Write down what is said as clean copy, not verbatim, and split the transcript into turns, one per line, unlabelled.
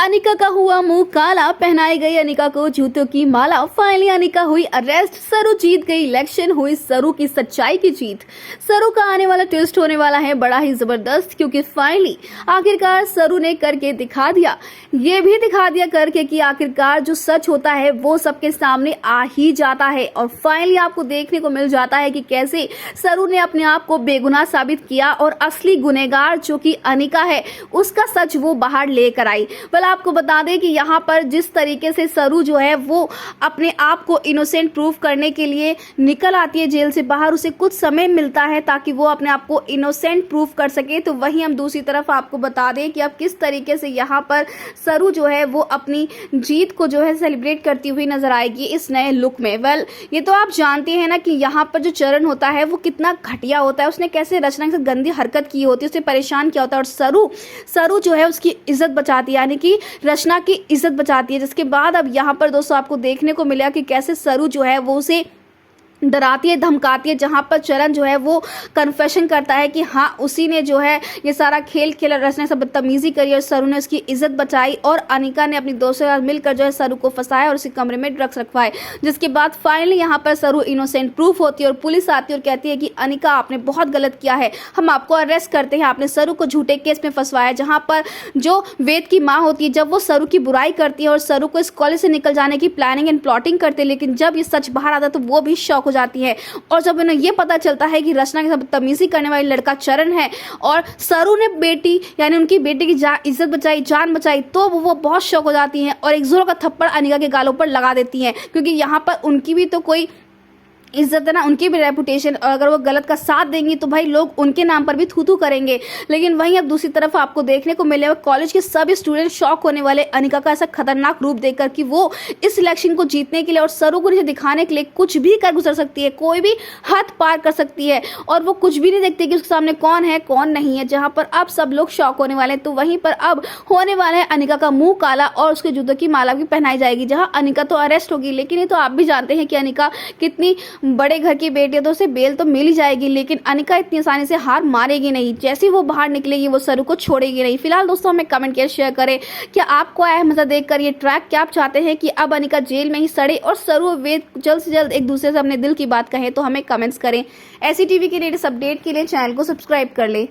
अनिका का हुआ मुंह काला, पहनाई गई अनिका को जूतों की माला। फाइनली अनिका हुई अरेस्ट, सरू जीत गई इलेक्शन, हुई सरू की सच्चाई की जीत। सरू का आने वाला ट्विस्ट होने वाला है बड़ा ही जबरदस्त, क्योंकि फाइनली आखिरकार सरू ने करके दिखा दिया। ये भी दिखा दिया करके कि आखिरकार जो सच होता है वो सबके सामने आ ही जाता है। और फाइनली आपको देखने को मिल जाता है कि कैसे सरू ने अपने आप को बेगुनाह साबित किया और असली गुनहगार जो कि अनिका है उसका सच वो बाहर लेकर आई। आपको बता दें कि यहाँ पर जिस तरीके से सरू जो है वो अपने आप को इनोसेंट प्रूव करने के लिए निकल आती है जेल से बाहर, उसे कुछ समय मिलता है ताकि वो अपने आप को इनोसेंट प्रूव कर सके। तो वहीं हम दूसरी तरफ आपको बता दें कि अब किस तरीके से यहाँ पर सरू जो है वो अपनी जीत को जो है सेलिब्रेट करती हुई नजर आएगी इस नए लुक में। ये तो आप जानते हैं ना कि यहाँ पर जो चरण होता है वो कितना घटिया होता है, उसने कैसे रचना से गंदी हरकत की होती है, उसे परेशान किया होता है। और सरू जो है उसकी इज्जत बचाती है, यानी कि रचना की इज्जत बचाती है। जिसके बाद अब यहाँ पर दोस्तों आपको देखने को मिला कि कैसे सरू जो है वो उसे डराती है, धमकाती है, जहां पर चरण जो है वो कन्फेशन करता है कि हाँ उसी ने जो है ये सारा खेल खेला, रचना से बदतमीजी करी और सरू ने उसकी इज्जत बचाई। और अनिका ने अपनी दोस्तों के साथ मिलकर जो है सरू को फंसाया और उसी कमरे में ड्रग्स रखवाए। जिसके बाद फाइनली यहाँ पर सरू इनोसेंट प्रूफ होती है और पुलिस आती है और कहती है कि अनिका आपने बहुत गलत किया है, हम आपको अरेस्ट करते हैं, आपने सरू को झूठे केस में फंसवाया। जहाँ पर जो वेद की माँ होती है जब वो सरू की बुराई करती है और सरू को इस कॉलेज से निकल जाने की प्लानिंग एंड प्लॉटिंग करते हैं, लेकिन जब ये सच बाहर आता है तो वो भी शॉक हो जाती है। और जब उन्हें ये पता चलता है कि रचना के साथ बदतमीजी करने वाली लड़का चरण है और सरू ने बेटी यानी उनकी बेटी की इज्जत बचाई, जान बचाई, तो वो बहुत शौक हो जाती हैं और एक जोर का थप्पड़ अनिका के गालों पर लगा देती हैं, क्योंकि यहाँ पर उनकी भी तो कोई इज्जत है ना, उनकी भी रेपुटेशन। और अगर वो गलत का साथ देंगी तो भाई लोग उनके नाम पर भी थू थू करेंगे। लेकिन वहीं अब दूसरी तरफ आपको देखने को मिलेगा कॉलेज के सभी स्टूडेंट शॉक होने वाले अनिका का ऐसा खतरनाक रूप देखकर कि वो इस इलेक्शन को जीतने के लिए और सरू को दिखाने के लिए कुछ भी कर गुजर सकती है, कोई भी हद पार कर सकती है और वो कुछ भी नहीं देखती कि उसके सामने कौन है कौन नहीं है। जहां पर अब सब लोग शॉक होने वाले हैं, तो वहीं पर अब होने वाला है अनिका का मुंह काला और उसके जूतों की माला भी पहनाई जाएगी। जहां अनिका तो अरेस्ट होगी, लेकिन ये तो आप भी जानते हैं कि अनिका कितनी बड़े घर की बेटी है तो उसे बेल तो मिल ही जाएगी, लेकिन अनिका इतनी आसानी से हार मारेगी नहीं। जैसे वो बाहर निकलेगी वो सरू को छोड़ेगी नहीं। फिलहाल दोस्तों हमें कमेंट किया, शेयर करें क्या आपको आया मजा देखकर ये ट्रैक, क्या आप चाहते हैं कि अब अनिका जेल में ही सड़े और सरू और वेद जल्द से जल्द एक दूसरे से अपने दिल की बात कहें? तो हमें कमेंट्स करें। ऐसी टीवी के लेटेस्ट अपडेट के लिए चैनल को सब्सक्राइब कर ले।